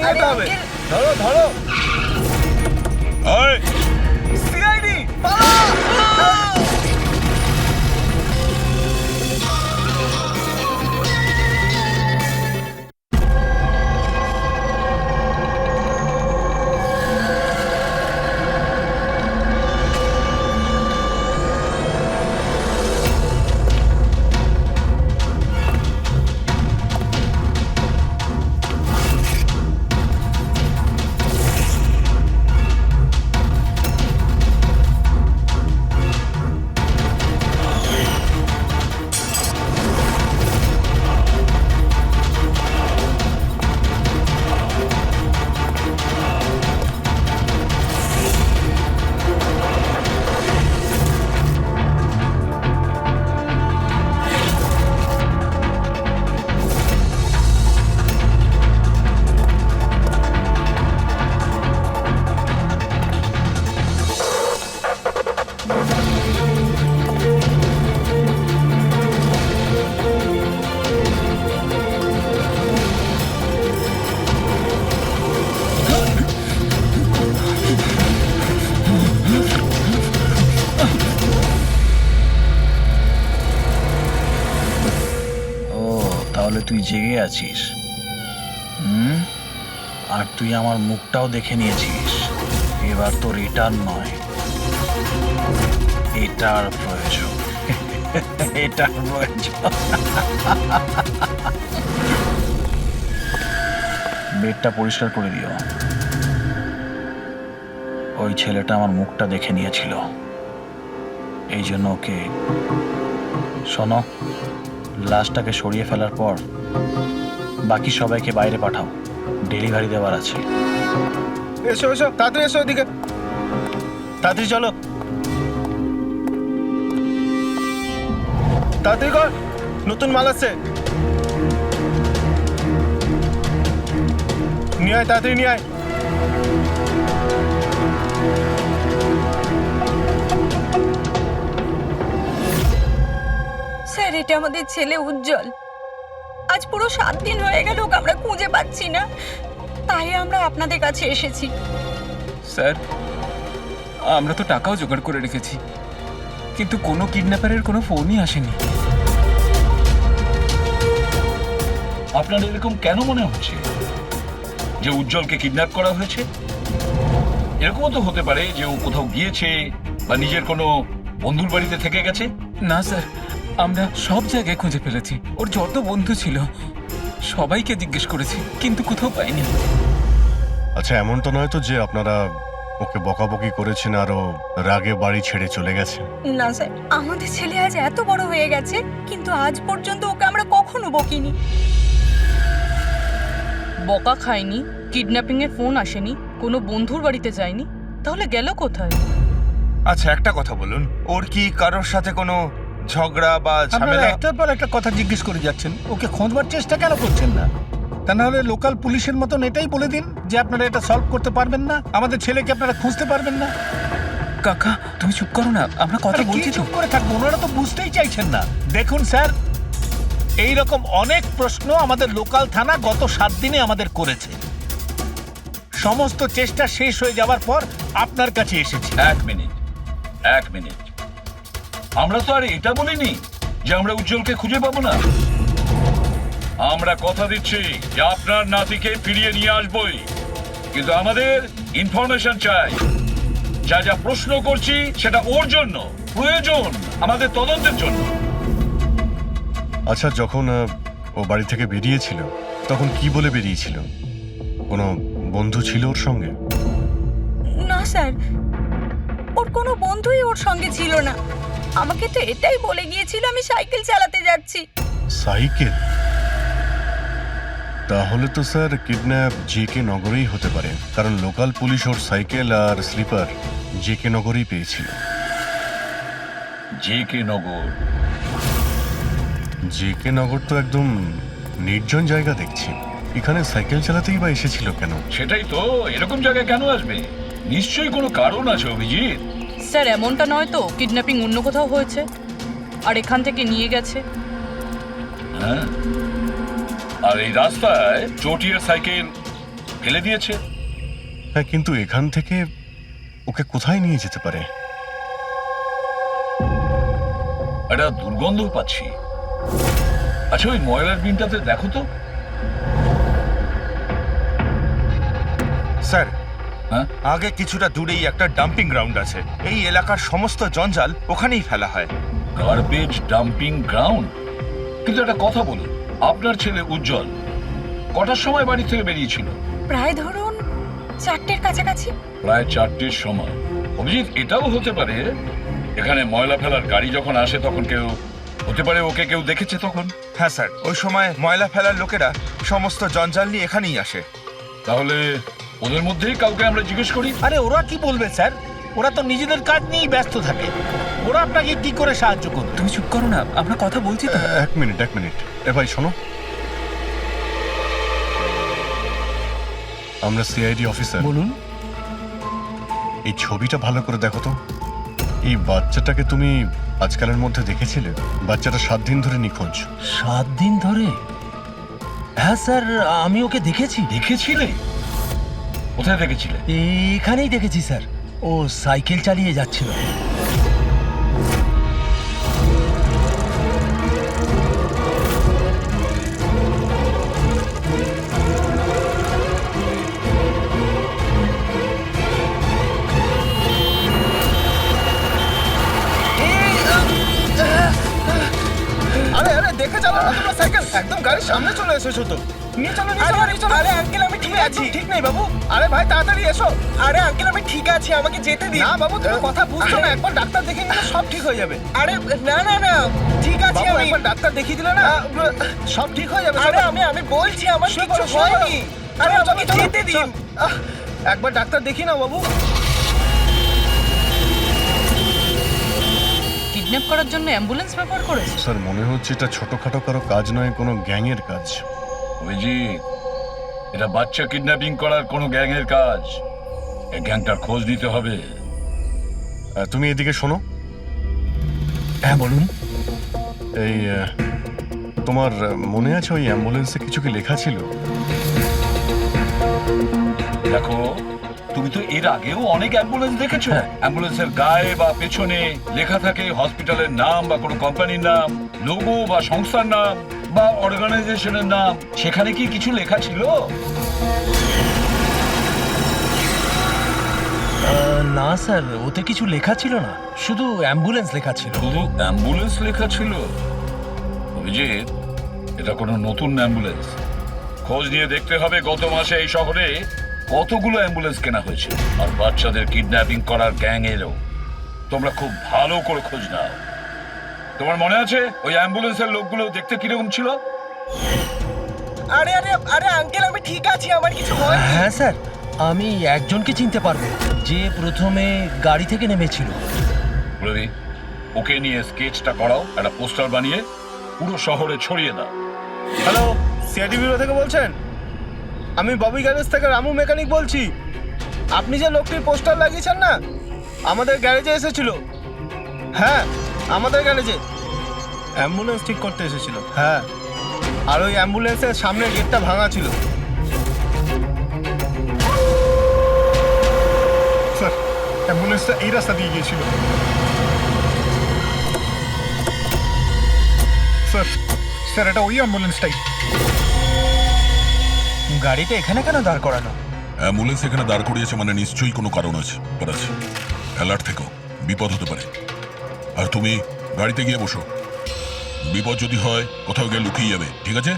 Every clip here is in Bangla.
যেতে হবে। ধরো ধরো। ওই সিআইডি পালা। তাহলে তুই জেগে আছিস। আর তুই আমার মুখটাও দেখে নিয়েছিস। এবার তোর রিটার্ন নয়, এটার প্রয়োজন। এটার প্রয়োজন। বেডটা পরিষ্কার করে দিও। ওই ছেলেটা আমার মুখটা দেখে নিয়েছিল, এই জন্য ওকে। শোনো, লাশটাকে সরিয়ে ফেলার পর বাকি সবাইকে বাইরে পাঠাও, ডেলিভারি দেওয়ার আছে। এসো এসো, তাড়াতাড়ি এসো এদিকে, তাড়াতাড়ি চলো, তাড়াতাড়ি কর, নতুন মাল আসছে। নিয়ে আয়, তাড়াতাড়ি নিয়ে আয়। স্যার, এটা আমাদের ছেলে উজ্জ্বল। আজ পুরো 7 দিন হয়ে গেল ওকে আমরা খুঁজে পাচ্ছি না, তাই আমরা আপনাদের কাছে এসেছি। স্যার, আমরা তো টাকাও জোগাড় করে রেখেছি, কিন্তু কোনো কিডন্যাপারের কোনো ফোনই আসেনি। আপনার এরকম কেন মনে হচ্ছে যে উজ্জ্বলকে কিডন্যাপ করা হয়েছে? এরকমও তো হতে পারে যে ও কোথাও গিয়েছে বা নিজের কোনো বন্ধুর বাড়িতে থেকে গেছে। না স্যার, আমরা সব জায়গায় খুঁজে ফেলেছি। ওর যত বন্ধু ছিল সবাইকে জিজ্ঞেস করেছি, কিন্তু কোথাও পাইনি। আচ্ছা, এমন তো নয় তো যে আপনারা ওকে বকাবকি করেছেন আর ও রাগে বাড়ি ছেড়ে চলে গেছে? না স্যার, আমাদের ছেলে আজ এত বড় হয়ে গেছে, কিন্তু আজ পর্যন্ত ওকে আমরা কখনো বকিনি। বকা খায়নি, কিডন্যাপিং এর ফোন আসেনি, কোনো বন্ধুর বাড়িতে যায়নি, তাহলে গেল কোথায়? আচ্ছা, একটা কথা বলুন, ওর কি কারোর সাথে কোনো ঝগড়া বা ঝামেলা? একটার পর একটা কথা জিজ্ঞেস করে যাচ্ছেন, ওকে খোঁজবার চেষ্টা কেন করছেন না? তা নাহলে লোকাল পুলিশের মতন এটাই বলে দিন যে আপনারা এটা সলভ করতে পারবেন না, আমাদের ছেলেকে আপনারা খুঁজতে পারবেন না। কাকা, তুমি চুপ করো না, আমরা কথা বলছি। চুপ করে থাকবো? ওনারা তো বুঝতেই চাইছেন না। দেখুন স্যার, এই রকম অনেক প্রশ্ন আমাদের লোকাল থানা গত 7 দিনে আমাদের করেছে। সমস্ত চেষ্টা শেষ হয়ে যাওয়ার পর আপনার কাছে এসেছি। এক মিনিট, আমরা তো আর এটা বলিনি যে আমরা উজ্জ্বলকে খুঁজে পাবো না। আমরা কথা দিচ্ছি যে আপনার নাতিকে ফিরিয়ে নিয়ে আসবই, কিন্তু আমাদের ইনফরমেশন চাই। যা যা প্রশ্ন করছি সেটা ওর জন্য প্রয়োজন, আমাদের তদন্তের জন্য। আচ্ছা, যখন ও বাড়ি থেকে বেরিয়েছিল তখন কি বলে বেরিয়েছিল? কোনো বন্ধু ছিল ওর সঙ্গে? না স্যার, ওর কোনো বন্ধুই ওর সঙ্গে ছিল না। আমাকে তো এটাই বলে গিয়েছিল আমি সাইকেল চালাতে যাচ্ছি। সাইকেল? তাহলে তো স্যার কিডন্যাপ জেকে নগরেই হতে পারে, কারণ লোকাল পুলিশ ওর সাইকেল আর স্লিপার জেকে নগরেই পেয়েছিল। জেকে নগর? জেকে নগর তো একদম নির্জন জায়গা দেখছি, এখানে সাইকেল চালাতেই বা এসেছিল কেন? সেটাই তো, এরকম জায়গায় কেন আসবে? নিশ্চয়ই কোনো কারণ আছে অভিজিৎ। স্যার, এমনটা নয় তো কিডন্যাপিং অন্য কোথাও হয়েছে আর এখান থেকে নিয়ে গেছে? হ্যাঁ, আর এই রাস্তায় চটিয়ার সাইকেল ফেলে দিয়েছে। হ্যাঁ, কিন্তু এখান থেকে ওকে কোথায় নিয়ে যেতে পারে? একটা দুর্গন্ধ পাচ্ছি। আচ্ছা, ওই ময়লার বিনটাতে দেখো তো। স্যার, হ্যাঁ, আগে কিছুটা দূরেই একটা ডাম্পিং গ্রাউন্ড আছে। এই এলাকার সমস্ত জঞ্জাল ওখানেই ফেলা হয়। Garbage dumping ground. কিন্তু একটা কথা বলুন, আপনার ছেলে উজ্জ্বল কটার সময় বাড়ি থেকে বেরিয়েছিল? প্রায় ধরুন 4টের কাছাকাছি। প্রায় 4টের সময়। অভিজিৎ, এটাও হতে পারে এখানে ময়লা ফেলার গাড়ি যখন আসে তখন কেউ, হতে পারে ওকে কেউ দেখেছে তখন। হ্যাঁ স্যার, ওই সময় ময়লা ফেলার লোকেরা সমস্ত জঞ্জাল নিয়ে এখানেই আসে। তাহলে ওদের মধ্যেই কাউকে আমরা জিজ্ঞেস করি। আরে ওরা কি বলবে স্যার? ওরা তো নিজেদের কাজ নিয়েই ব্যস্ত থাকে। ওরা আপনাকে কি করে সাহায্য করবে? তুমি চুপ করো না, আমরা কথা বলছি তো। এক মিনিট। এ ভাই শোনো, আমরা সিআইডি অফিসার। বলুন। এই ছবিটা ভালো করে দেখো তো। এই বাচ্চাটাকে তুমি আজকালের মধ্যে দেখেছিলে? বাচ্চাটা 7 দিন ধরে নিখোঁজ। 7 দিন ধরে? হ্যাঁ স্যার, আমি ওকে দেখেছি। দেখেছিলে? কোথায় দেখেছিলে? এখানেই দেখেছি স্যার, ও সাইকেল চালিয়ে যাচ্ছিল। আরে আরে, দেখে চালাও না তোমরা সাইকেল, একদম গাড়ির সামনে চলে এসেছো তো। নিয়ে চলো, নিয়ে চলো। আরে আঙ্কেল, আমি ঠিক আছি। ঠিক নেই বাবু। আরে ভাই, তাড়াতাড়ি এসো। আরে আঙ্কেল, আমি ঠিক আছি, আমাকে যেতে দিন। না বাবু, তুমি কথা বুঝছো না। একবার ডাক্তার দেখিয়ে নিলে সব ঠিক হয়ে যাবে। আরে না না না, ঠিক আছে। আমি একবার ডাক্তার দেখিয়ে দিলে না সব ঠিক হয়ে যাবে। আরে আমি বলছি আমার কিছু হয়নি। আরে আমাকে যেতে দিন। একবার ডাক্তার দেখি না বাবু। কিডন্যাপ করার জন্য অ্যাম্বুলেন্স ব্যবহার করেছে। স্যার, মনে হচ্ছে এটা ছোটখাটো কারো কাজ নয়, কোনো গ্যাংয়ের কাজ। অভিজিৎ, এটা বাচ্চা কিডন্যাপিং করার কোনো গ্যাংয়ের কাজ। এই গ্যাংটার খোঁজ নিতে হবে। তুমি এদিকে শোনো। হ্যাঁ বলুন। এই তোমার মনে আছে ওই অ্যাম্বুলেন্সে কিছু কি লেখা ছিল? দেখো, তুমি তো এর আগেও অনেক অ্যাম্বুলেন্স দেখেছো। অ্যাম্বুলেন্সের গায়ে বা পেছনে লেখা থাকে হসপিটালের নাম বা কোনো কোম্পানির নাম, লোগো বা সংস্থার নাম বা অর্গানাইজেশনের নাম। সেখানে কি কিছু লেখা ছিল? না স্যার, ওতে কিছু লেখা ছিল না, শুধু অ্যাম্বুলেন্স লেখা ছিল। শুধু অ্যাম্বুলেন্স লেখা ছিল? অভিজিৎ, এটা কোনো নতুন অ্যাম্বুলেন্স। খোঁজ নিয়ে দেখতে হবে গত মাসে এই শহরে কতগুলো অ্যাম্বুলেন্স কেনা হয়েছে। আর বাচ্চাদের কিডন্যাপিং করার গ্যাং এরও। তোমরা খুব ভালো করে খোঁজ নাও। তোমার মনে আছে ওই অ্যাম্বুলেন্সের লোকগুলো দেখতে কিরকম ছিল? আরে আরে আরে আঙ্কেল, আমি ঠিক আছি, আমার কিছু হয়নি। হ্যাঁ স্যার, আমি একজনকে চিনতে পারবো, যে প্রথমে গাড়ি থেকে নেমেছিল। রবি, ওকে নিয়ে স্কেচটা করাও, একটা পোস্টার বানিয়ে পুরো শহরে ছড়িয়ে দাও। হ্যালো, সিআইডি ব্যুরো থেকে বলছেন? আমি ববি গ্যারেজ থেকে রামু মেকানিক বলছি। আপনি যে লোকটির পোস্টার লাগিয়েছেন না, আমাদের গ্যারেজে এসেছিল। হ্যাঁ, আমাদের গ্যারেজে অ্যাম্বুলেন্স ঠিক করতে এসেছিল। হ্যাঁ, আর ওই অ্যাম্বুলেন্সের সামনের গেটটা ভাঙা ছিল। স্যার, অ্যাম্বুলেন্সটা এই রাস্তা দিয়ে গিয়েছিল। স্যার, এটা ওই অ্যাম্বুলেন্সটাই। গাড়িটা এখানে কেন দাঁড় করানো? অ্যাম্বুলেন্স এখানে দাঁড় করিয়েছে মানে নিশ্চয়ই কোনো কারণ আছে। অ্যালার্ট থেকো, বিপদ হতে পারে। আর তুমি গাড়িতে গিয়ে বসো, বিপদ যদি হয় কোথাও গিয়ে লুকিয়ে যাবে, ঠিক আছে?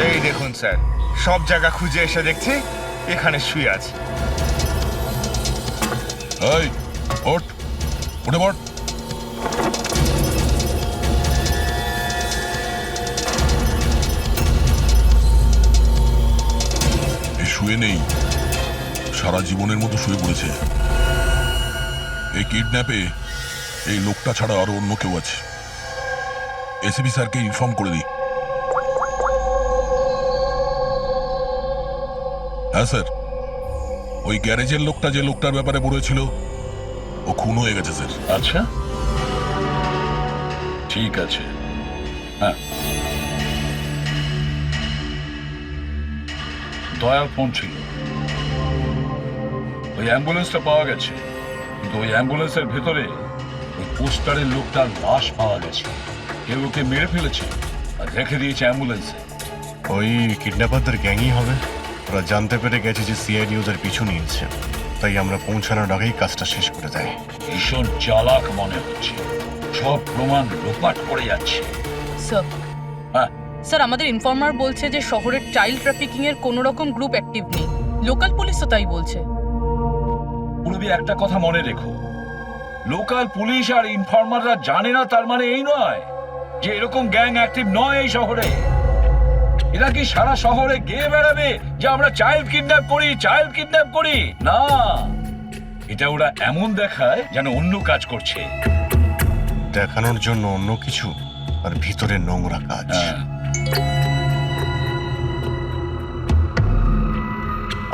এই দেখুন স্যার, সব জায়গা খুঁজে এসে দেখছি এখানে শুয়ে আছে। এই ওঠ, উঠে পড়। শুয়ে নেই, সারা জীবনের মতো শুয়ে পড়েছে। এই কিডন্যাপে এই লোকটা ছাড়া আরো অন্য কেউ আছে। এসিপি স্যারকে ইনফর্ম করে দিই। হ্যাঁ স্যার, ওই গ্যারেজের লোকটা যে লোকটার ব্যাপারে বলেছিল ও খুন হয়ে গেছে স্যার। আচ্ছা, ঠিক আছে। হ্যাঁ, দয়ার ফোন ছিল, ওই অ্যাম্বুলেন্সটা পাওয়া গেছে, কিন্তু ওই অ্যাম্বুলেন্সের ভেতরে ওই পোস্টারের লোকটার লাশ পাওয়া গেছে। কেউ ওকে মেরে ফেলেছে আর রেখে দিয়েছে অ্যাম্বুলেন্সে। ওই কিডন্যাপারদের গ্যাংই হবে। ওরা জানতে পেরে গেছে যে সিআইডি ওদের পিছু নিয়েছে, তাই আমরা পৌঁছানোর আগেই কাজটা শেষ করে দেয়। ভীষণ চালাক মনে হচ্ছে, সব প্রমাণ লোপাট করে যাচ্ছে। স্যার হ্যাঁ, স্যার আমাদের ইনফর্মার বলছে যে শহরের চাইল্ড ট্রাফিকিং এর কোনো রকম গ্রুপ অ্যাক্টিভ নেই। লোকাল পুলিশও তাই বলছে। পূর্বে একটা কথা মনে রেখো, লোকাল পুলিশ আর ইনফর্মাররা জানে না তার মানে এই নয় যে এরকম গ্যাং অ্যাক্টিভ নয় এই শহরে। এরা কি সারা শহরে গিয়ে বেড়াবে যে আমরা চাইল্ড কিডন্যাপ করি, চাইল্ড কিডন্যাপ করি? না, এটা ওরা এমন দেখায় যেন অন্য কাজ করছে। দেখানোর জন্য অন্য কিছু আর ভিতরে নোংরা কাজ। হ্যাঁ,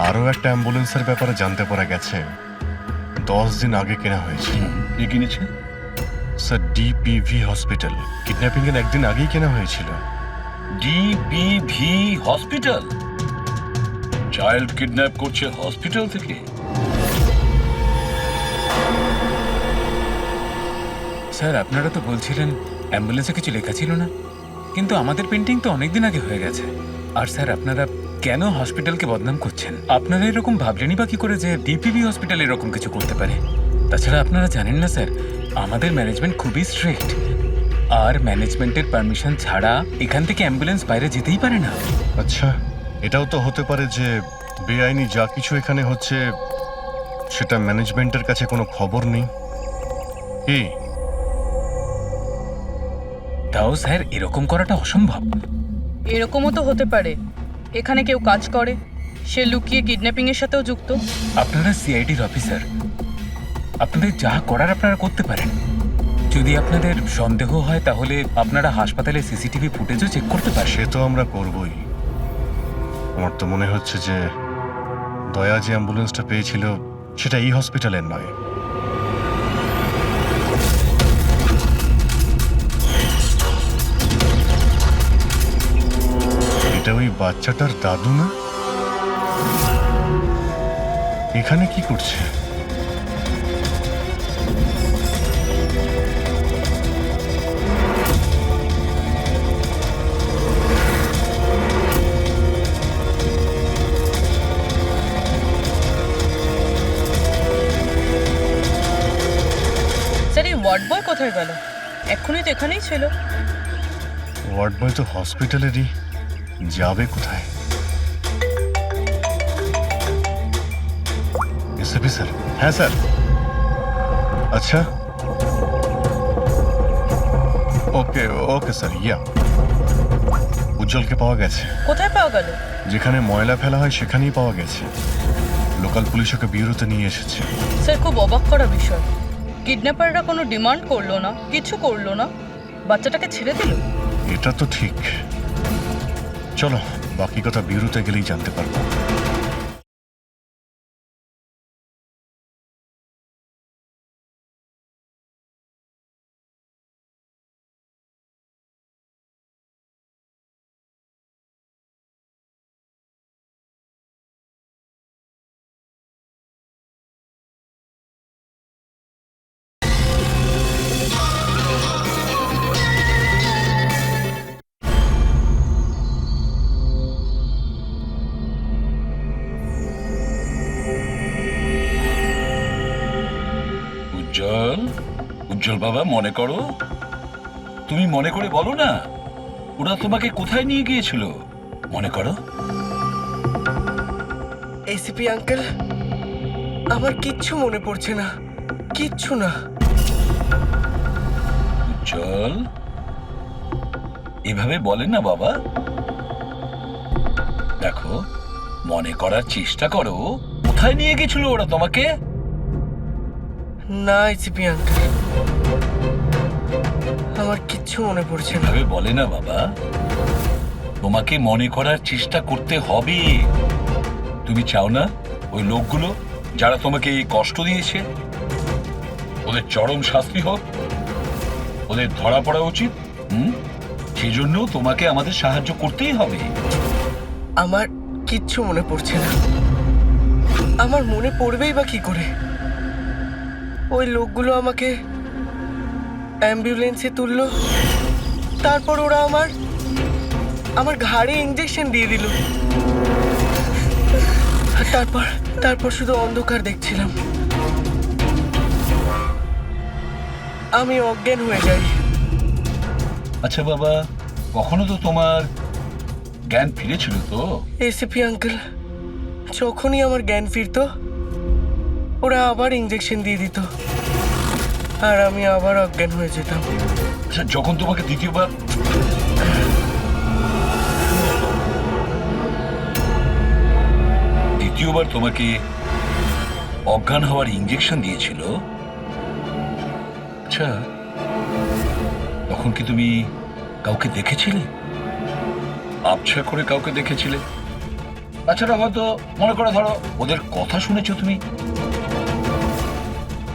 আরও একটা অ্যাম্বুলেন্সের ব্যাপারে জানতে পারা গেছে, 10 দিন আগে কেনা হয়েছে। কে কিনেছে? Sir, ডিপিভি hospital. কিডন্যাপিং এর একদিন আগেই কেনা হয়েছিল। ডিপিভি হসপিটাল? চাইল্ড কিডন্যাপ করছে হসপিটাল থেকে? স্যার আপনারা তো বলছিলেন অ্যাম্বুলেন্সে কিছু লেখা ছিল না, কিন্তু আমাদের পেন্টিং তো অনেকদিন আগে হয়ে গেছে। আর স্যার আপনারা কেন হসপিটালকে বদনাম করছেন? আপনারা এরকম ভাবলেনই বা কি করে যে ডিপিবি হসপিটাল এরকম কিছু করতে পারে? তাছাড়া আপনারা জানেন না স্যার, আমাদের ম্যানেজমেন্ট খুবই স্ট্রিক্ট, আর ম্যানেজমেন্টের পারমিশন ছাড়া এখান থেকে অ্যাম্বুলেন্স বাইরে যেতেই পারে না। আচ্ছা, এটাও তো হতে পারে যে বেআইনি যা কিছু এখানে হচ্ছে সেটা ম্যানেজমেন্টের কাছে কোনো খবর নেই। কি? তাও স্যার এরকম করাটা অসম্ভব। এরকমও তো হতে পারে এখানে কেউ কাজ করে, সে লুকিয়ে কিডন্যাপিং এর সাথেও যুক্ত। আপনারা সিআইডির অফিসার, আপনাদের যা করার আপনারা করতে পারেন। যদি আপনাদের সন্দেহ হয় তাহলে আপনারা হাসপাতালে সিসিটিভি ফুটেজও চেক করতে পারেন। সে তো আমরা করবই। আমার তো মনে হচ্ছে যে দয়া যে অ্যাম্বুলেন্সটা পেয়েছিল সেটা এই হসপিটালের নয়। এটা ওই বাচ্চাটার দাদু না? এখানে কি করছে? স্যার এই ওয়ার্ড বয় কোথায় গেল? এক্ষুনি তো এখানেই ছিল। ওয়ার্ড বয় তো হসপিটালেরই, যাবে কোথায়? SP sir? হ্যাঁ স্যার। আচ্ছা, ওকে ওকে স্যার। ইয়া, উজ্জ্বলকে পাওয়া গেছে। কোথায় পাওয়া গেল? যেখানে ময়লা ফেলা হয় সেখানেই পাওয়া গেছে। লোকাল পুলিশ ওকে বিউরোতে নিয়ে এসেছে। স্যার খুব অবাক করা বিষয়, কিডন্যাপাররা কোনো ডিমান্ড করলো না, কিছু করলো না, বাচ্চাটাকে ছেড়ে দিল। এটা তো ঠিক। চলো, বাকি কথা বিউরোতে গেলেই জানতে পারবো। উজ্জ্বল, উজ্জ্বল বাবা, মনে করো, তুমি মনে করে বলো না ওরা তোমাকে কোথায় নিয়ে গিয়েছিল, মনে করো। এসিপি আঙ্কেল, আমার কিচ্ছু মনে পড়ছে না, কিচ্ছু না। উজ্জ্বল, এভাবে বলেন না বাবা। দেখো, মনে করার চেষ্টা করো, কোথায় নিয়ে গেছিল ওরা তোমাকে? না এসিপি আঙ্কেল, আমার কিচ্ছু মনে পড়ছে না। এভাবে বলে না বাবা, তোমাকে মনে করার চেষ্টা করতে হবে। তুমি চাও না ওই লোকগুলো যারা তোমাকে এই কষ্ট দিয়েছে ওদের চরম শাস্তি হোক, ওদের ধরা পড়া উচিত। সেজন্য তোমাকে আমাদের সাহায্য করতেই হবে। আমার কিচ্ছু মনে পড়ছে না। আমার মনে পড়বেই বা কি করে? ওই লোকগুলো আমাকে অ্যাম্বুলেন্সে তুললো, তারপর ওরা আমার ঘাড়ে ইঞ্জেকশন দিয়ে দিল। তারপর শুধু অন্ধকার দেখছিলাম। আমি অজ্ঞান হয়ে যাই। আচ্ছা বাবা, কখনো তো তোমার জ্ঞান ফিরেছিল তো? এসিপি আঙ্কেল, যখনই আমার জ্ঞান ফিরতো ওরা আবার ইঞ্জেকশন দিয়ে দিত, আর আমি আবার অজ্ঞান হয়ে যেতাম। আচ্ছা, যখন তোমাকে দ্বিতীয়বার তোমাকে অজ্ঞান হওয়ার ইঞ্জেকশন দিয়েছিল, আচ্ছা তখন কি তুমি কাউকে দেখেছিলে? আবছা করে কাউকে দেখেছিলে? তাছাড়া হয়তো মনে করে ধরো ওদের কথা শুনেছো তুমি।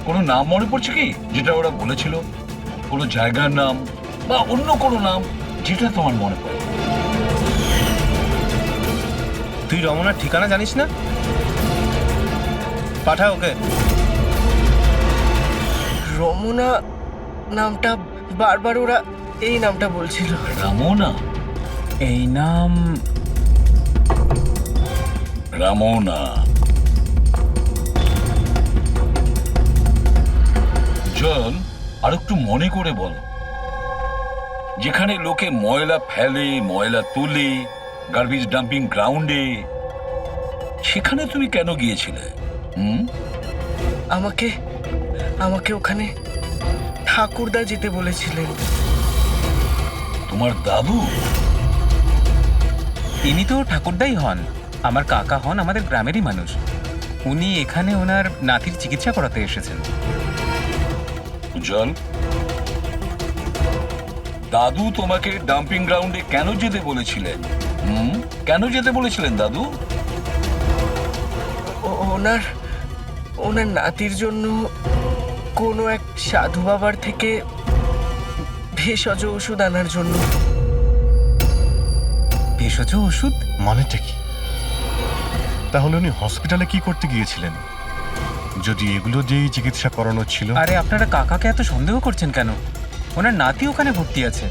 কোনো নাম মনে পড়ছে কি যেটা ওরা বলেছিল? কোনো জায়গার নাম বা অন্য কোনো নাম যেটা তোমার মনে পড়ে? তুই রমনার ঠিকানা জানিস না? পাঠা ওকে। রমনা নামটা বারবার ওরা এই নামটা বলছিল। রামোনা? এই নাম রামোনা। জল, আর একটু মনে করে বল, যেখানে লোকে ময়লা ফেলে, ময়লা তুলে, গার্বেজ ডাম্পিং গ্রাউন্ডে, সেখানে তুমি কেন গিয়েছিলে? আমাকে ওখানে ঠাকুরদা যেতে বলেছিলেন। তোমার দাদু? ইনি তো ঠাকুরদাই হন, আমার কাকা হন, আমাদের গ্রামেরই মানুষ। উনি এখানে ওনার নাতির চিকিৎসা করাতে এসেছেন। জল, দাদু তোমাকে ডাম্পিং গ্রাউন্ডে কেন যেতে বলেছিলেন? কেন যেতে বলেছিলেন দাদু? ওনার নাতির জন্য কোনো এক সাধু বাবার থেকে ভেষজ ওষুধ আনার জন্য। ভেষজ ওষুধ মানেটা কি? তাহলে উনি হসপিটালে কি করতে গিয়েছিলেন যদি এগুলো দিয়েই চিকিৎসা করানো ছিল? আরে আপনারা কাকাকে এত সন্দেহ করছেন কেন? ওনার নাতি ওখানে ভর্তি আছে।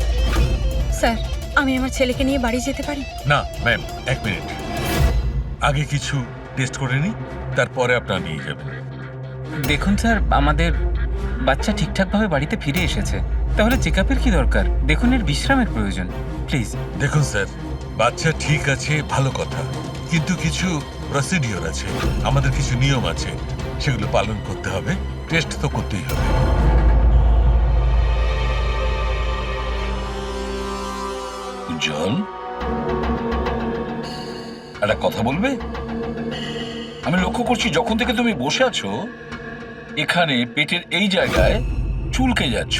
স্যার, আমি আমার ছেলেকে নিয়ে বাড়ি যেতে পারি? না ম্যাম, এক মিনিট, আগে কিছু টেস্ট করে নি, তারপরে আপনারা নিয়ে যাবেন। দেখুন স্যার, আমাদের বাচ্চা ঠিকঠাকভাবে বাড়িতে ফিরে এসেছে, তাহলে চেক আপের কি দরকার? দেখুন, এর বিশ্রামের প্রয়োজন, প্লিজ। দেখুন স্যার, বাচ্চা ঠিক আছে, ভালো কথা, কিন্তু কিছু প্রসিডিওর আছে, আমাদের কিছু নিয়ম আছে, সেগুলো পালন করতে হবে। টেস্ট তো করতেই হবে। জল, একটা কথা বলবে? আমি লক্ষ্য করছি যখন থেকে তুমি বসে আছো এখানে পেটের এই জায়গায় চুলকে যাচ্ছ।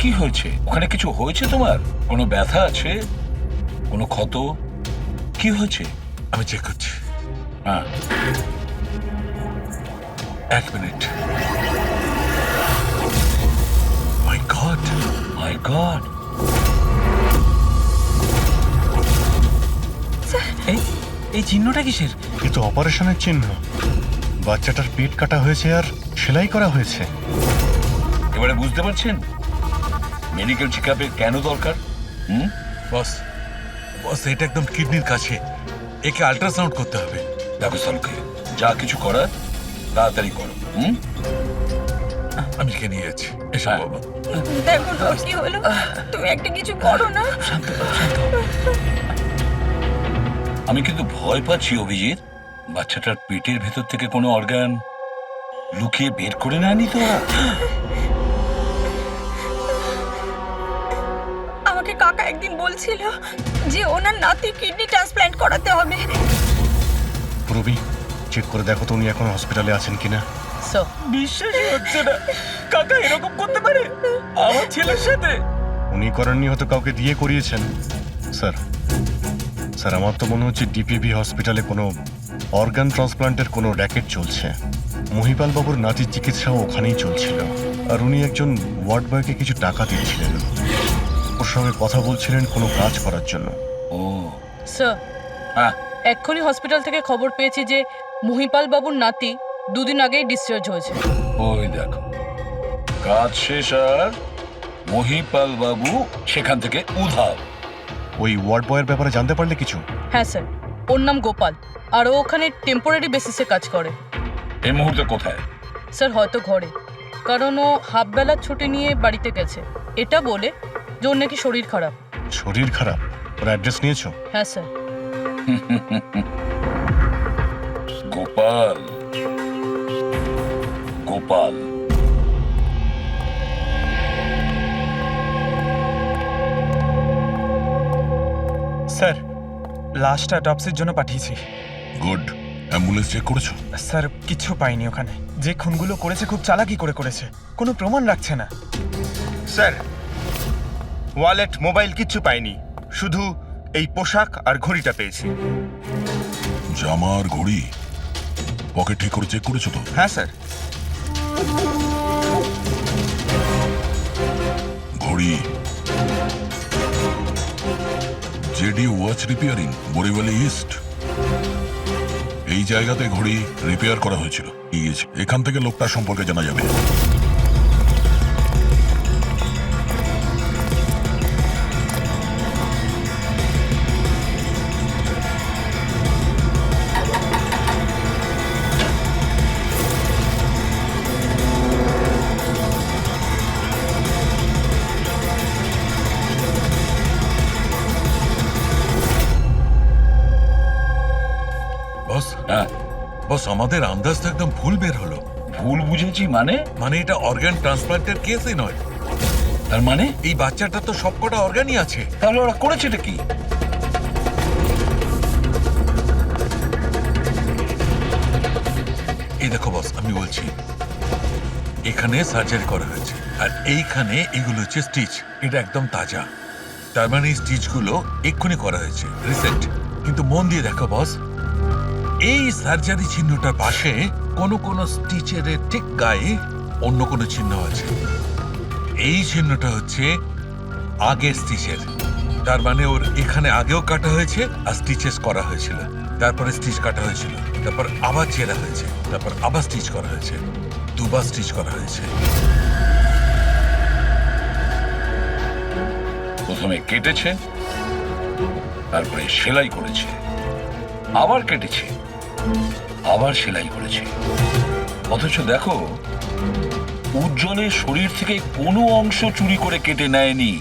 কি হয়েছে? ওখানে কিছু হয়েছে তোমার? কোনো ব্যথা আছে? কোনো ক্ষত? কি হয়েছে? আমি চেক করছি। হ্যাঁ, এক মিনিট। মাই গড, মাই গড। এই চিহ্নটা কিসের? এ তো অপারেশনের চিহ্ন। বাচ্চাটার পেট কাটা হয়েছে আর সেলাই করা হয়েছে। এবারে বুঝতে পারছেন মেডিকেল চেক আপের কেন দরকার? বস, এটা একদম কিডনির কাছে, একে আল্ট্রাসাউন্ড করতে হবে। দেখো সালুকে, যা কিছু করার তাড়াতাড়ি করো। আমি একে নিয়ে যাচ্ছি। এসো হ্যাঁ। বাবা। দেখো না কি হলো, তুমি একটা কিছু করো না। আমি কিন্তু ভয় পাচ্ছি অভিজিৎ, বাচ্চাটার পেটের ভেতর থেকে কোনো অর্গান লুকিয়ে বের করে নেয়নি তো ওরা? আমাকে কাকা একদিন বলছিল যে ওনার নাতি কিডনি ট্রান্সপ্ল্যান্ট করাতে হবে। রবি, চেক করে দেখো তো উনি এখন হসপিটালে আছেন কিনা। স্যার, বিশ্বাসই হচ্ছে না, কাকা এরকম করতে পারে আমার ছেলের সাথে। উনি করেননি, হয়তো কাউকে দিয়ে করিয়েছেন। স্যার, আমার তো মনে হচ্ছে ডিপিবি হসপিটালে কোনো অর্গান ট্রান্সপ্লান্টের কোনো র্যাকেট চলছে। মহিপাল বাবুর নাতির চিকিৎসাও ওখানেই চলছিল, আর উনি একজন ওয়ার্ড বয়কে কিছু টাকা দিচ্ছিলেন। ওর সঙ্গে কথা বলছিলেন কোনো কাজ করার জন্য। ও স্যার হ্যাঁ, এক্ষুনি হসপিটাল থেকে খবর পেয়েছি যে মহিপাল বাবুর নাতি দুদিন আগেই ডিসচার্জ হয়েছে। ওই দেখো, কাজ শেষ আর মহিপাল বাবু সেখান থেকে উধাও। ওই ওয়ার্ড বয়ের ব্যাপারে জানতে পারলে কিছু? হ্যাঁ স্যার, ওর নাম গোপাল, আর ও ওখানে টেম্পোরারি বেসিসে কাজ করে। এই মুহূর্তে কোথায়? স্যার হয়তো ঘরে, কারণ ও হাফ বেলার ছুটি নিয়ে বাড়িতে গেছে, এটা বলে যে ওর নাকি শরীর খারাপ। শরীর খারাপ? ওর অ্যাড্রেস নিয়েছো? হ্যাঁ স্যার। গোপাল, গোপাল স্যার, লাশটা অটপসির জন্য পাঠিয়েছি। গুড। অ্যাম্বুলেন্স চেক করেছো? স্যার কিছু পাইনি ওখানে। যে খুনগুলো করেছে খুব চালাকি করে করেছে, কোনো প্রমাণ রাখছে না। স্যার, ওয়ালেট মোবাইল কিচ্ছু পাইনি, শুধু এই পোশাক আর ঘড়িটা পেয়েছি। জামা আর ঘড়ি পকেট ঠিক করে চেক করেছো তো? হ্যাঁ স্যার। ঘড়ি জেডি ওয়াচ রিপেয়ারিং, বরিওয়ালি ইস্ট। এই জায়গাতে ঘড়ি রিপেয়ার করা হয়েছিল। এখান থেকে লোকটার সম্পর্কে জানা যাবে। বস, হ্যাঁ, বস আমাদের আন্দাজটা একদম ভুল বের হলো। ভুল বুঝেছি মানে? মানে এটা অর্গান ট্রান্সপ্লান্টের কেসই নয়। তার মানে এই বাচ্চাটা তো সবকটা অর্গানই আছে। তাহলে ওরা করেছেটা কি? এই দেখো বস, আমি বলছি এখানে সার্জারি করা হয়েছে, আর এইখানে এগুলো হচ্ছে স্টিচ। এটা একদম তাজা, তার মানে এই স্টিচগুলো এক্ষুনি করা হয়েছে, রিসেন্ট। কিন্তু মন দিয়ে দেখো বস, এই সার্জারি চিহ্নটার পাশে কোনো কোনো স্টিচের ঠিক গায়ে অন্য কোনো চিহ্ন আছে। এই চিহ্নটা হচ্ছে আগের স্টিচের, তার মানে ওর এখানে আগেও কাটা হয়েছে আর স্টিচেস করা হয়েছিল, তারপরে স্টিচ কাটা হয়েছিল, তারপর আবার চেরা হয়েছে, তারপর আবার স্টিচ করা হয়েছে, দুবার স্টিচ করা হয়েছে। প্রথমে কেটেছে, তারপরে সেলাই করেছে, আবার কেটেছে, আবার সেলাই করেছে। অথচ দেখো, উজ্জ্বলের শরীর থেকে কোনো অংশ চুরি করে কেটে নেয়নি।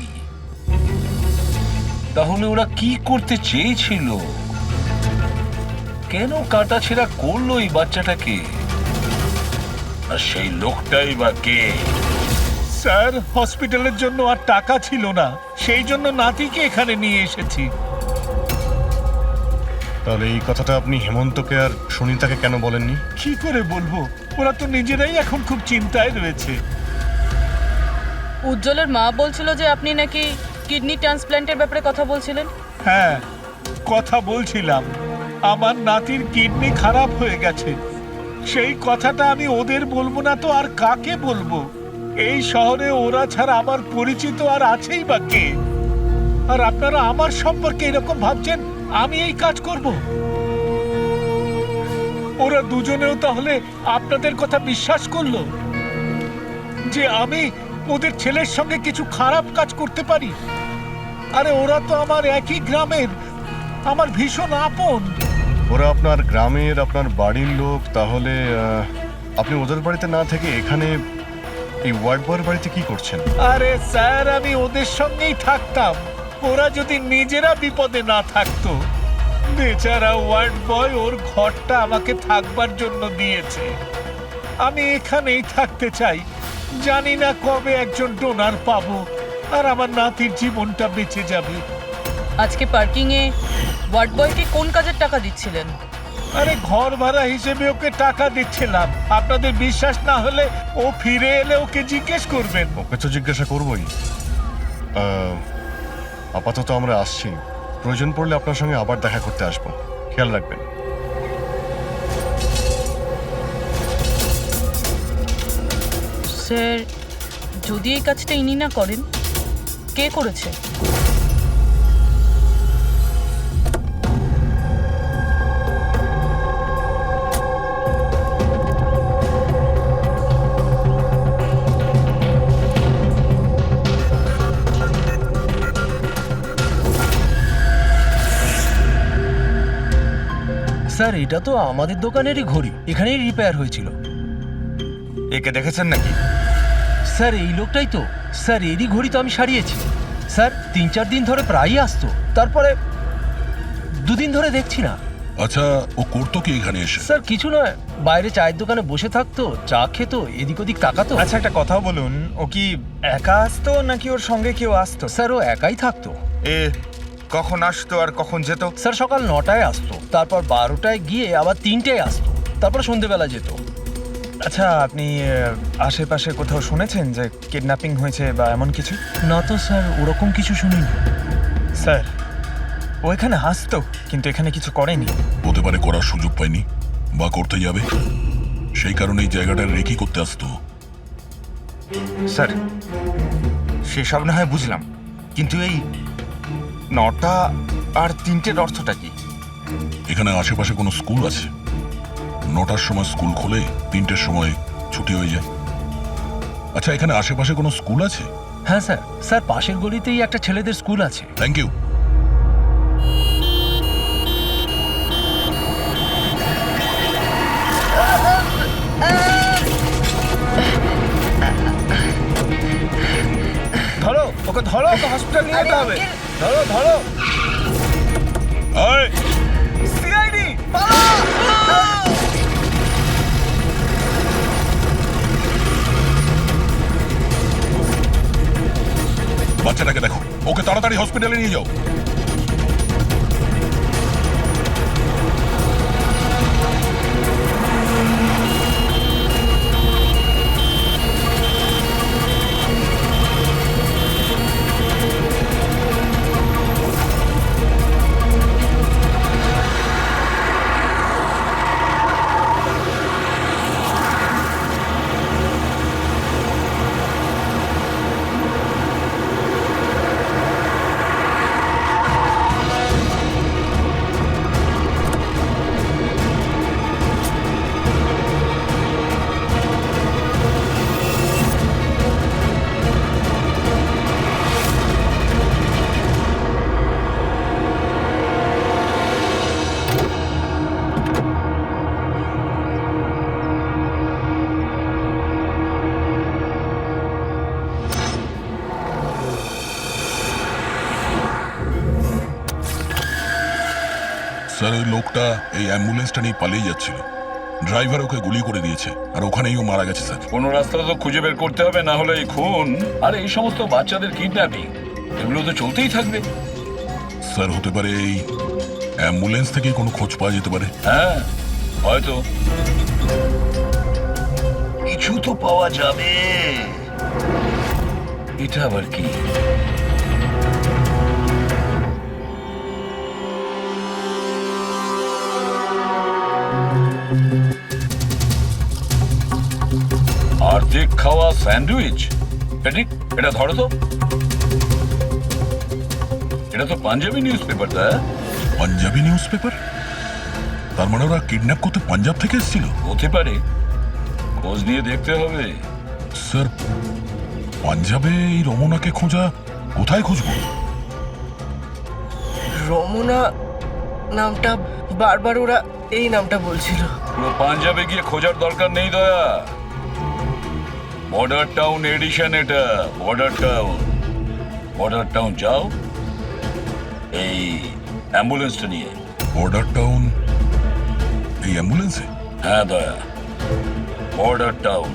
তাহলে ওরা কি করতে চেয়েছিল? কেন কাটাছেঁড়া করলো এই বাচ্চাটাকে? আর সেই লোকটাই বা কে? স্যার, হসপিটালের জন্য আর টাকা ছিল না, সেই জন্য নাতিকে এখানে নিয়ে এসেছি। তাহলে এই কথাটা আপনি হেমন্তকে আর সুনিতাকে কেন বলেননি? কি করে বলবো, ওরা তো নিজেরাই এখন খুব চিন্তায় রয়েছে। উজ্জ্বলের মা বলছিল যে আপনি নাকি কিডনি ট্রান্সপ্ল্যান্টের ব্যাপারে কথা বলছিলেন। হ্যাঁ, কথা বলছিলাম। আমার নাতির কিডনি খারাপ হয়ে গেছে, সেই কথাটা আমি ওদের বলবো না তো আর কাকে বলবো? এই শহরে ওরা ছাড়া আমার পরিচিত আর আছেই বা কে? আর আপনারা আমার সম্পর্কে এরকম ভাবছেন আমি এই কাজ করব? ওরা দুজনেও তাহলে আপনাদের কথা বিশ্বাস করলো যে আমি ওদের ছেলের সঙ্গে কিছু খারাপ কাজ করতে পারি? আরে ওরা তো আমার একই গ্রামের, আমার ভীষণ আপন। ওরা আপনার গ্রামের, আপনার বাড়ির লোক, তাহলে আপনি ওদের বাড়িতে না থেকে এখানে এই ওয়ার্ড বয়ের বাড়িতে কি করছেন? আরে স্যার, আমি ওদের সঙ্গেই থাকতাম, ওরা যদি নিজেরা বিপদে না থাকতো। বেচারা ওয়ার্ড বয় ওর ঘরটা আমাকে থাকবার জন্য দিয়েছে। আমি এখানেই থাকতে চাই, জানি না কবে একজন ডোনার পাবো আর আমার নাতির জীবনটা বেঁচে যাবে। আজকে পার্কিং এ ওয়ার্ড বয়কে কোন কাজের টাকা দিচ্ছিলেন? আরে ঘর ভাড়া হিসেবে ওকে টাকা দিচ্ছিলাম। আপনাদের বিশ্বাস না হলে ও ফিরে এলে ওকে জিজ্ঞেস করবেন। ওকে তো জিজ্ঞাসা করবোই। আপাতত আমরা আসছি, প্রয়োজন পড়লে আপনার সঙ্গে আবার দেখা করতে আসবো, খেয়াল রাখবেন। স্যার যদি এই কাজটা ইনি না করেন, কে করেছে? স্যার এটা তো আমাদের দোকানেরই ঘড়ি, এখানেই রিপেয়ার হয়েছিল। একে দেখেছেন নাকি? স্যার এই লোকটাই তো, স্যার এরই ঘড়ি তো আমি সারিয়েছি। স্যার 3-4 দিন ধরে প্রায়ই আসতো, তারপরে 2 দিন ধরে দেখছি না। আচ্ছা, ও করতো কি এখানে এসে? স্যার কিছু নয়, বাইরে চায়ের দোকানে বসে থাকতো, চা খেতো, এদিক ওদিক তাকাতো। আচ্ছা একটা কথা বলুন, ও কি একা আসতো নাকি ওর সঙ্গে কেউ আসতো? স্যার ও একাই থাকতো। এ কখন আসতো আর কখন যেত? স্যার সকাল 9টায় আসতো, তারপর 12টায় গিয়ে আবার 3টায় আসতো, তারপর সন্ধেবেলা যেত। আচ্ছা আপনি আশেপাশে কোথাও শুনেছেন যে কিডন্যাপিং হয়েছে বা এমন কিছু? না তো স্যার, ওরকম কিছু শুনিনি। স্যার ও এখানে আসতো কিন্তু এখানে কিছু করেনি। হতে পারে করার সুযোগ পায়নি বা করতে যাবে, সেই কারণে এই জায়গাটা রেকি করতে আসতো। স্যার সেসব না হয় বুঝলাম, কিন্তু এই 9টা আর 3টের অর্থটা কি? এখানে আশেপাশে কোনো স্কুল আছে? 9টার সময় স্কুল খোলে, 3টের সময় ছুটি হয়ে যায়। আচ্ছা এখানে আশেপাশে কোনো স্কুল আছে? হ্যাঁ স্যার, স্যার পাশের গলিতেই একটা ছেলেদের স্কুল আছে। Thank you. ধরো ওকে, ধরো ওকে, হসপিটাল নিয়ে যেতে হবে। ধরো ধরো। আয় সিআইডি বাচ্চাটাকে দেখো, ওকে তাড়াতাড়ি হসপিটালে নিয়ে যাও। স্যার ওই লোকটা এই অ্যাম্বুলেন্সটা নিয়ে পালিয়ে যাচ্ছিল, ড্রাইভার ওকে গুলি করে দিয়েছে আর ওখানেই ও মারা গেছে স্যার। কোনো রাস্তা তো খুঁজে বের করতে হবে, না হলে এই খুন আর এই সমস্ত বাচ্চাদের কিডন্যাপিং এগুলো তো চলতেই থাকবে। স্যার হতে পারে এই অ্যাম্বুলেন্স থেকে কোনো খোঁজ পাওয়া যেতে পারে। হ্যাঁ হয়তো কিছু তো পাওয়া যাবে। এটা আবার কি? আর্ধেক খাওয়া স্যান্ডউইচ। পেটিক, এটা ধরো তো। এটা তো পাঞ্জাবি নিউজ পেপার। তা পাঞ্জাবি নিউজ পেপার? তার মানে ওরা কিডন্যাপ করতে পাঞ্জাব থেকে এসেছিল? হতে পারে, খোঁজ নিয়ে দেখতে হবে। স্যার পাঞ্জাবে এই রমনাকে খোঁজা, কোথায় খুঁজবো? রমনা নামটা বারবার ওরা এই নামটা বলছিল। পুরো পাঞ্জাবে গিয়ে খোঁজার দরকার নেই দয়া। বর্ডার টাউন এডিশন এটা, বর্ডার টাউন। বর্ডার টাউন যাও এই অ্যাম্বুলেন্সটা নিয়ে। বর্ডার টাউন এই অ্যাম্বুলেন্সে? হ্যাঁ দয়া, বর্ডার টাউন।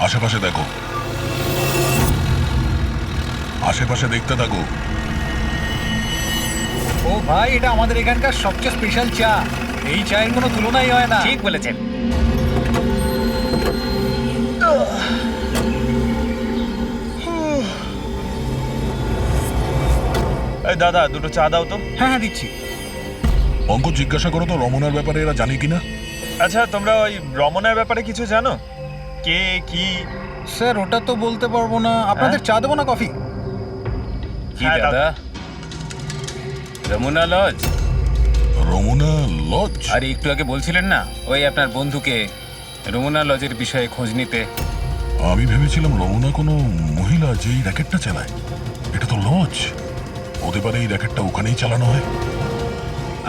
আশেপাশে দেখো, আশেপাশে দেখতে থাকো। ও ভাই, এটা আমাদের এখানকার সবচেয়ে স্পেশাল চা। এই চায়ের কোনো তুলনাই হয় না। ঠিক বলেছেন। এই দাদা, দুটো চা দাও তো। হ্যাঁ হ্যাঁ, দিচ্ছি। পঙ্কজ, জিজ্ঞাসা করো তো রমনার ব্যাপারে এরা জানে কিনা। আচ্ছা, তোমরা ওই রমনার ব্যাপারে কিছু জানো? কে কি? স্যার, ওটা তো বলতে পারবো না। আপনাদের চা দেবো না কফি? কি হ্যাঁ, দাদা? রমনা লজ? রমনা লজ? আরে একটু আগে বলছিলেন না ওই আপনার বন্ধুকে রমনা লজের বিষয়ে খোঁজ নিতে। আমি ভেবেছিলাম রমনা কোনো মহিলা যে এই র্যাকেটটা চালায়। এটা তো লজ, হতে পারে এই র্যাকেটটা ওখানেই চালানো হয়।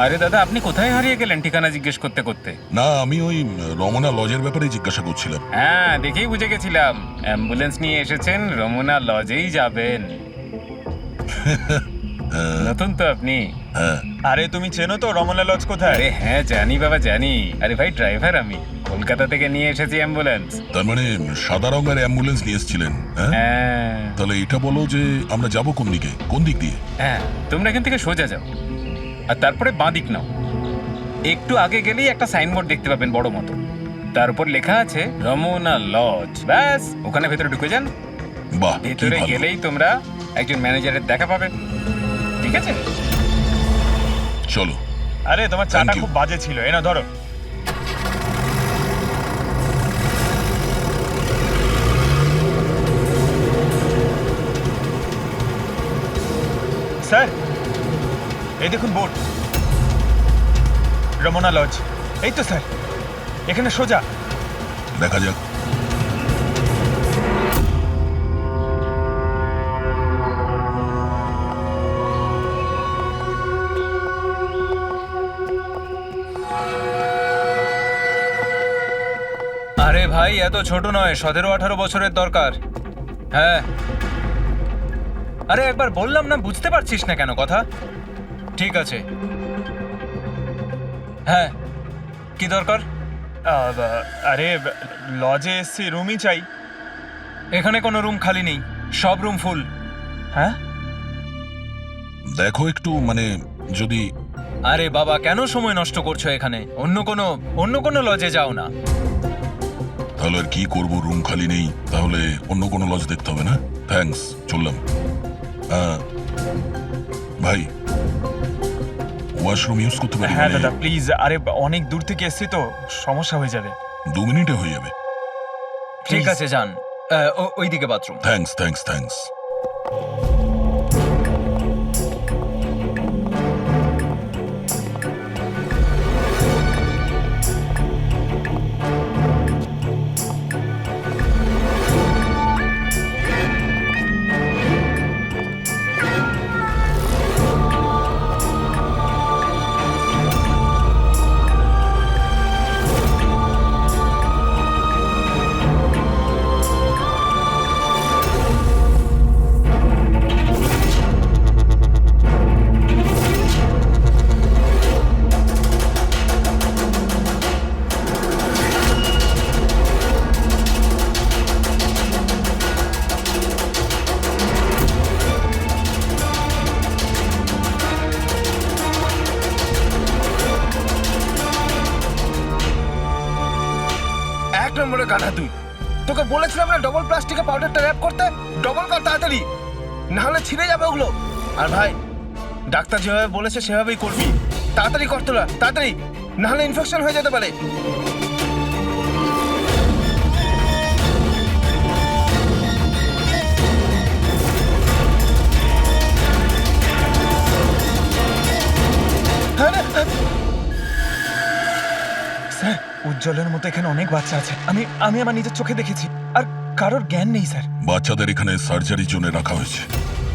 আরে দাদা, আপনি কোথায় হারিয়ে গেলেন ঠিকানা জিজ্ঞেস করতে করতে? না, আমি ওই রমনা লজের ব্যাপারে জিজ্ঞাসা করছিলাম। হ্যাঁ, দেখেই বুঝে গেছিলাম অ্যাম্বুলেন্স নিয়ে এসেছেন, রমনা লজেই যাবেন। নতুন তো আপনি? হ্যাঁ। আরে তুমি চেনো তো রমনা লজ কোথায়? আরে হ্যাঁ, জানি বাবা জানি। আরে ভাই, ড্রাইভার আমি, কলকাতা থেকে নিয়ে এসেছি অ্যাম্বুলেন্স। তার মানে সাদা রঙের অ্যাম্বুলেন্স নিয়ে এসেছিলেন? হ্যাঁ। হ্যাঁ তাহলে এটা বলো যে আমরা যাব কোন দিকে, কোন দিক দিয়ে? হ্যাঁ, তোমরা এখান থেকে সোজা যাও আর তারপরে বাঁ দিক নাও। একটু আগে গেলেই একটা সাইনবোর্ড দেখতে পাবেন বড় মতো, তার উপর লেখা আছে রমনা লজ। ব্যাস, ওখানে ভেতরে ঢুকে যান। বাহ, কি ভেতরে ভালো। গেলেই তোমরা একজন ম্যানেজারের দেখা পাবে। ঠিক আছে, চলো। আরে তোমার চাটা Thank you. খুব বাজে ছিল, এ না ধরো। স্যার, এই দেখুন বোর্ড, রমনা লজ। এই তো স্যার, এখানে সোজা। দেখা যাক। আরে ভাই, এত ছোট নয়, 17-18 বছরের দরকার। হ্যাঁ। আরে একবার বললাম না, বুঝতে পারছিস না কেন কথা? ঠিক আছে। হ্যাঁ, কি দরকার? আরে লজে এসছি, রুমই চাই। এখানে কোনো রুম খালি নেই, সব রুম ফুল। হ্যাঁ? দেখো একটু, মানে যদি। আরে বাবা, কেন সময় নষ্ট করছো এখানে? অন্য কোনো লজে যাও না। তাহলে আর কি করবো, রুম খালি নেই, তাহলে অন্য কোনো লজ দেখতে হবে না? থ্যাঙ্কস, চললাম। ভাই, ওয়াশরুম ইউজ করতে পারি? হ্যাঁ মানে দাদা প্লিজ, আরে অনেক দূর থেকে এসছি তো, সমস্যা হয়ে যাবে। 2 মিনিটে হয়ে যাবে। ঠিক আছে, যান। ওইদিকে বাথরুম। Thanks, thanks, thanks. নম্বরে গাধা তুই। তোকে বলেছিলাম না ডবল প্লাস্টিকে পাউডারটা র‍্যাপ করতে। ডবল কর তাড়াতাড়ি, না হলে ছিঁড়ে যাবে ওগুলো। আর ভাই, ডাক্তার যেভাবে বলেছে সেভাবেই করবি। তাড়াতাড়ি কর তোরা, তাড়াতাড়ি, না হলে ইনফেকশন হয়ে যেতে পারে। স্যার, উজ্জ্বলের মতো এখানে অনেক বাচ্চা আছে। আমি আমার নিজের চোখে দেখেছি, আর কারোর জ্ঞান নেই স্যার। বাচ্চাদের এখানে সার্জারির জন্য রাখা হয়েছে।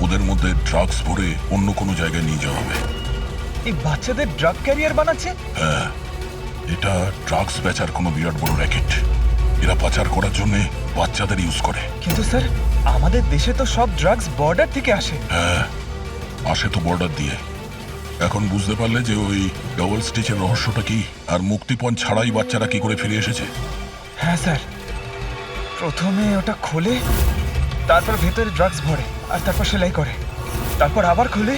ওদের মধ্যে ড্রাগস ভরে অন্য কোনো জায়গায় নিয়ে যাওয়া হবে। এই বাচ্চাদের ড্রাগ ক্যারিয়ার বানাচ্ছে? হ্যাঁ, এটা ড্রাগস বেচার কোনো বিরাট বড় র্যাকেট। এরা পাচার করার জন্য বাচ্চাদের ইউজ করে। কিন্তু স্যার, আমাদের দেশে তো সব ড্রাগস বর্ডার থেকে আসে। হ্যাঁ, আসে তো বর্ডার দিয়ে। এখন বুঝতে পারলে যে ওই ডবল স্টিচের রহস্যটা কি, আর মুক্তিপণ ছাড়াই বাচ্চারা কি করে ফিরে এসেছে? হ্যাঁ স্যার, প্রথমে ওটা খোলে, তারপর ভেতরে ড্রাগস ভরে আর তারপর সেলাই করে, তারপর আবার খুলে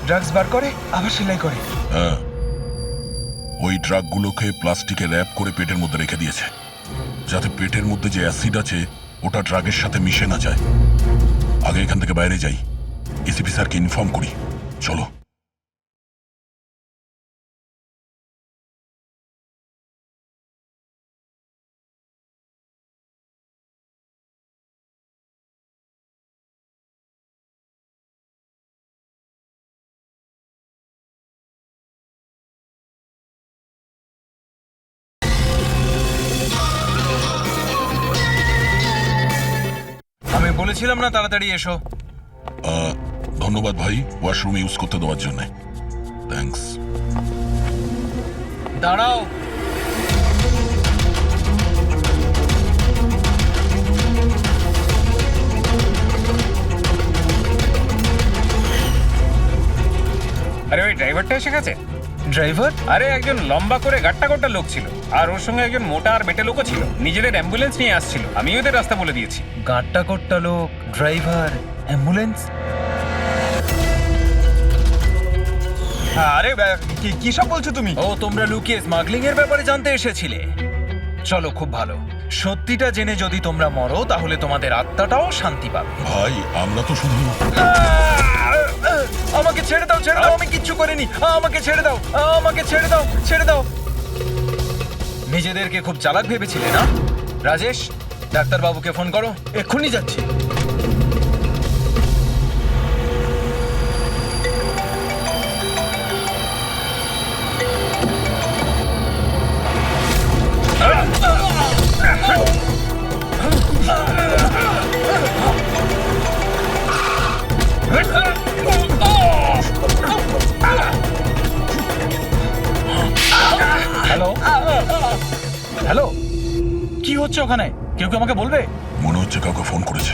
ড্রাগস বার করে আবার সেলাই করে। হ্যাঁ, ওই ড্রাগগুলোকে প্লাস্টিকে র্যাপ করে পেটের মধ্যে রেখে দিয়েছে, যাতে পেটের মধ্যে যে অ্যাসিড আছে ওটা ড্রাগের সাথে মিশে না যায়। আগে এখান থেকে বাইরে যাই, এসিপি স্যারকে ইনফর্ম করি। চলো। আমি বলেছিলাম না তাড়াতাড়ি এসো। ধন্যবাদ ভাই, ওয়াশরুম ইউজ করতে দেওয়ার জন্য। থ্যাঙ্কস। দাঁড়াও। আরে ওই ড্রাইভারটা এসে গেছে। ড্রাইভার? আরে একজন লম্বা করে গাট্টা গোট্টা লোক ছিল, আর ওর সঙ্গে একজন মোটা আর বেটে লোকও ছিল। নিজেদের অ্যাম্বুলেন্স নিয়ে আসছিল, আমি ওদের রাস্তা বলে দিয়েছি। গাঁটটা কোট্টা লোক, ড্রাইভার, অ্যাম্বুলেন্স। আরে কি সব বলছো তুমি? ও, তোমরা লুকিয়ে স্মাগলিং এর ব্যাপারে জানতে এসেছিলে। চলো, খুব ভালো। সত্যিটা জেনে যদি তোমরা মরো তাহলে তোমাদের আত্মাটাও শান্তি পাবে। ভাই, আমরা তো শুধু... আমাকে ছেড়ে দাও, ছেড়ে দাও, আমি কিচ্ছু করিনি। আমাকে ছেড়ে দাও, আমাকে ছেড়ে দাও, ছেড়ে দাও। নিজেদেরকে খুব চালাক ভেবেছিলে না? রাজেশ, ডাক্তারবাবুকে ফোন করো, এক্ষুনি যাচ্ছি। হ্যালো, হ্যালো, কি হচ্ছে ওখানে? কেউ কি আমাকে বলবে? মনে হচ্ছে কাউকে ফোন করেছে।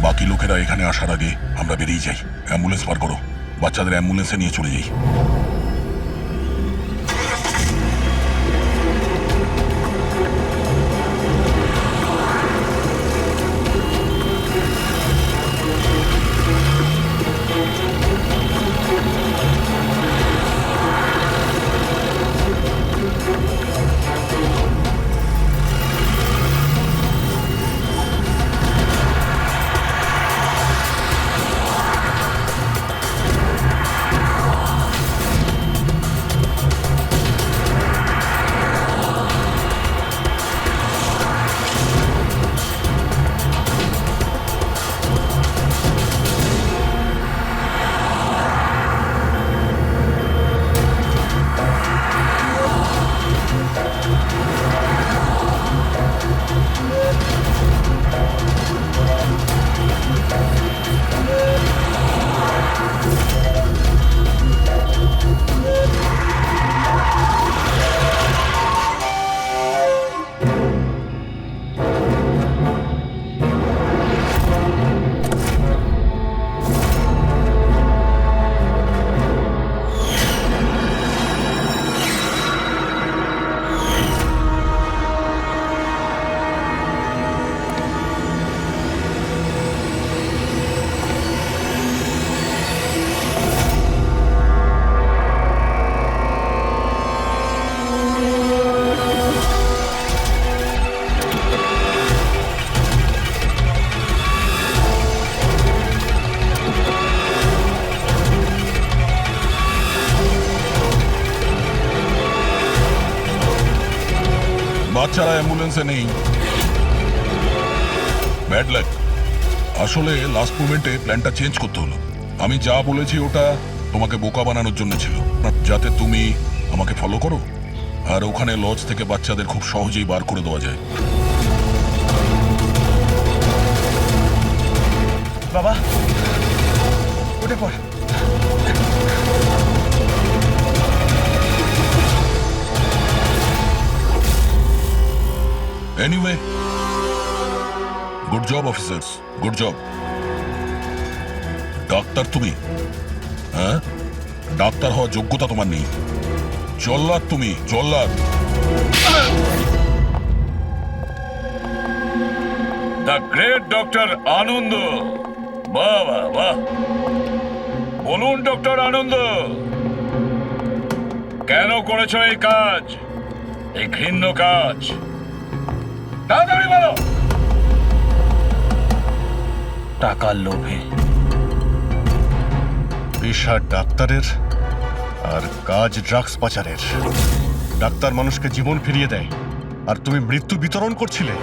বাকি লোকেরা এখানে আসার আগে আমরা বেরিয়ে যাই। অ্যাম্বুলেন্স পার করো, বাচ্চাদের অ্যাম্বুলেন্সে নিয়ে চলে যাই। বাচ্চারা অ্যাম্বুলেন্সে নেই। Bad luck. আসলে লাস্ট মোমেন্টে প্ল্যানটা চেঞ্জ করতে হলো। আমি যা বলেছি ওটা তোমাকে বোকা বানানোর জন্য ছিল, যাতে তুমি আমাকে ফলো করো, আর ওখানে লজ থেকে বাচ্চাদের খুব সহজেই বার করে দেওয়া যায়। বাবা, উঠে পড়। Anyway, good job officers, good job. Doctor তুমি? হ্যাঁ, ডাক্তার হওয়ার যোগ্যতা তোমার নেই। জল্লাদ তুমি, জল্লাদ। দ্য গ্রেট ডক্টর আনন্দ। বাহ বাহ বাহ, বলুন ডক্টর আনন্দ, কেন করেছো এই কাজ, এই ঘৃণ্য কাজ? তাড়াতাড়ি বলো। টাকার লোভে। পেশা ডাক্তারের আর কাজ ড্রাগস পাচারের। ডাক্তার মানুষকে জীবন ফিরিয়ে দেয় আর তুমি মৃত্যু বিতরণ করছিলে।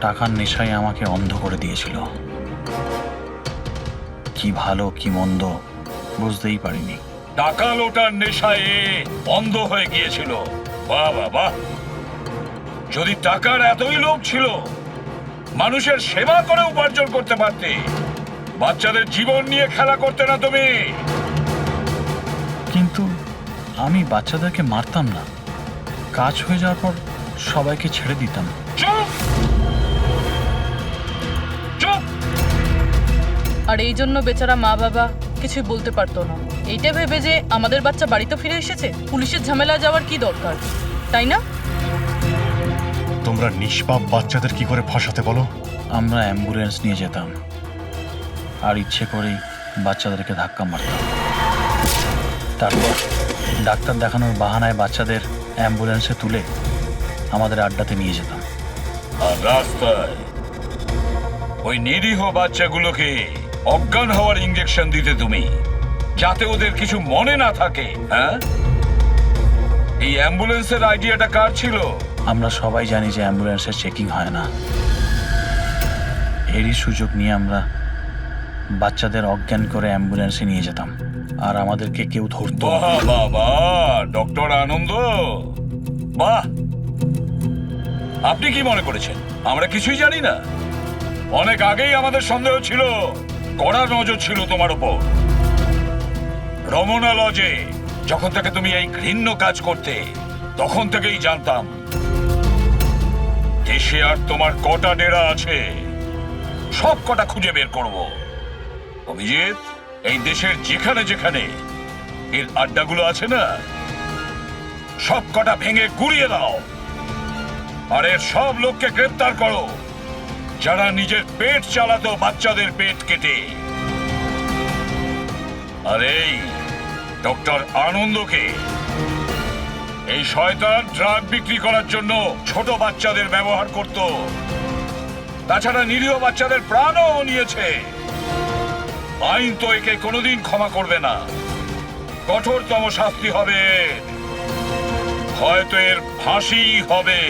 টাকার নেশায় আমাকে অন্ধ করে দিয়েছিল। কি ভালো কি মন্দ বুঝতেই পারিনি। টাকা লোটার নেশায় এ অন্ধ হয়ে গিয়েছিল। বাহ বাহ বাহ, যদি টাকার এতই লোভ ছিল, মানুষের সেবা করে উপার্জন করতে পারতে। বাচ্চাদের জীবন নিয়ে খেলা করতে না তুমি। কিন্তু আমি বাচ্চাদেরকে মারতাম না, কাজ হয়ে যাওয়ার পর সবাইকে ছেড়ে দিতাম। চুপ চুপ। আর এই জন্য বেচারা মা বাবা কিছুই বলতে পারতো না। এইটা ভেবে যে আমাদের বাচ্চা বাড়িতে ফিরে এসেছে, পুলিশের ঝামেলা যাওয়ার কি দরকার, তাই না? তোমরা নিষ্পাপ বাচ্চাদের কি করে ফাঁসাতে বলো? আমরা অ্যাম্বুলেন্স নিয়ে যেতাম আর ইচ্ছে করেই বাচ্চাদেরকে ধাক্কা মারতাম। তারপর ডাক্তার দেখানোর বাহানায় বাচ্চাদের অ্যাম্বুলেন্সে তুলে আমাদের আড্ডাতে নিয়ে যেতাম। আর রাস্তায় ওই নিরীহ বাচ্চাগুলোকে অজ্ঞান হওয়ার ইঞ্জেকশন দিতে তুমি, যাতে ওদের কিছু মনে না থাকে। হ্যাঁ, এই অ্যাম্বুলেন্সের আইডিয়াটা কার ছিল? আমরা সবাই জানি যে অ্যাম্বুলেন্সের চেকিং হয় না। এরই সুযোগ নিয়ে আমরা বাচ্চাদের অজ্ঞান করে অ্যাম্বুলেন্সে নিয়ে যেতাম আর আমাদেরকে কেউ ধরতো না। বাহ বাহ বাহ, ডক্টর আনন্দ, বাহ। আপনি কি মনে করেছেন আমরা কিছুই জানি না? অনেক আগেই আমাদের সন্দেহ ছিল, কড়া নজর ছিল তোমার উপর। রমনা লজে যখন থেকে তুমি এই ঘৃণ্য কাজ করতে, তখন থেকেই জানতাম দেশে আর তোমার কটা ডেরা আছে সব কটা খুঁজে বের করব। অভিজিৎ, এই দেশের যেখানে যেখানে এর আড্ডাগুলো আছে না, সব কটা ভেঙে গুড়িয়ে দাও। আর এর সব লোককে গ্রেপ্তার করো যারা নিজের পেট চালাতো বাচ্চাদের পেট কেটে। আর এই ডক্টর আনন্দকে, এই শয়তান ড্রাগ বিক্রি করার জন্য ছোট বাচ্চাদের ব্যবহার করত। তাছাড়া নিরীহ বাচ্চাদের প্রাণও নিয়েছে। আইন তো একে কোনোদিন ক্ষমা করবে না। কঠোরতম শাস্তি হবে, হয়তো এর ফাঁসি হবে।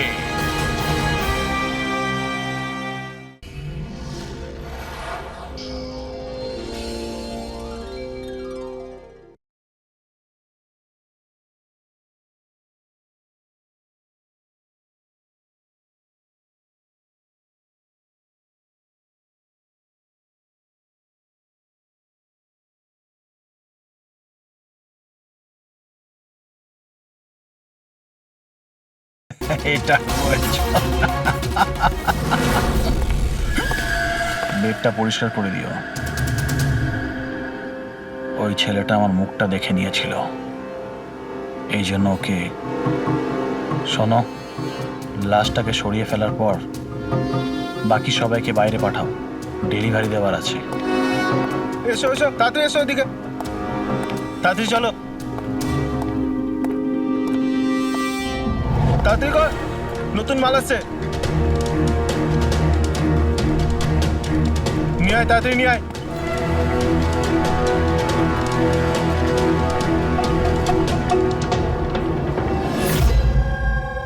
এটা বেডটা পরিষ্কার করে দিও। ওই ছেলেটা আমার মুখটা দেখে নিয়েছিল, এই জন্য ওকে। শোনো, লাশটাকে সরিয়ে ফেলার পর বাকি সবাইকে বাইরে পাঠাও, ডেলিভারি দেওয়ার আছে। এসো এসো, তাড়াতাড়ি এসো ওদিকে, তাড়াতাড়ি চলো, তাড়াতাড়ি কর, নতুন মাল আসছে। নিয়ে আয়, তাড়াতাড়ি নিয়ে আয়।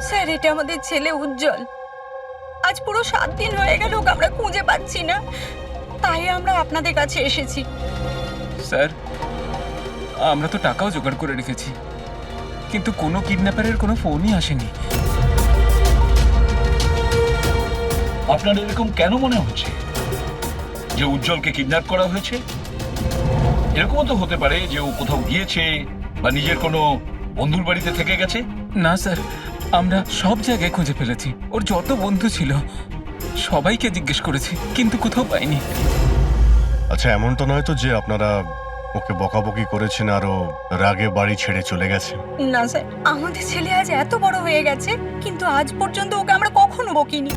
স্যার, এটা আমাদের ছেলে উজ্জ্বল। আজ পুরো 7 দিন হয়ে গেল ওকে আমরা খুঁজে পাচ্ছি না, তাই আমরা আপনাদের কাছে এসেছি। স্যার, আমরা তো টাকাও জোগাড় করে রেখেছি, কিন্তু কোনো কিডন্যাপারের কোনো ফোনই আসেনি। আপনার এরকম কেন মনে হচ্ছে যে উজ্জ্বলকে কিডন্যাপ করা হয়েছে? এরকমও তো হতে পারে যে ও কোথাও গিয়েছে বা নিজের কোনো বন্ধুর বাড়িতে থেকে গেছে। না স্যার, আমরা সব জায়গায় খুঁজে ফেলেছি। ওর যত বন্ধু ছিল সবাইকে জিজ্ঞেস করেছি, কিন্তু কোথাও পাইনি। আচ্ছা, এমন তো নয় তো যে আপনারা ওকে বকাবকি করেছেন আর ও রাগে বাড়ি ছেড়ে চলে গেছে? না স্যার, আমাদের ছেলে আজ এত বড় হয়ে গেছে কিন্তু আজ পর্যন্ত ওকে আমরা কখনো বকিনি।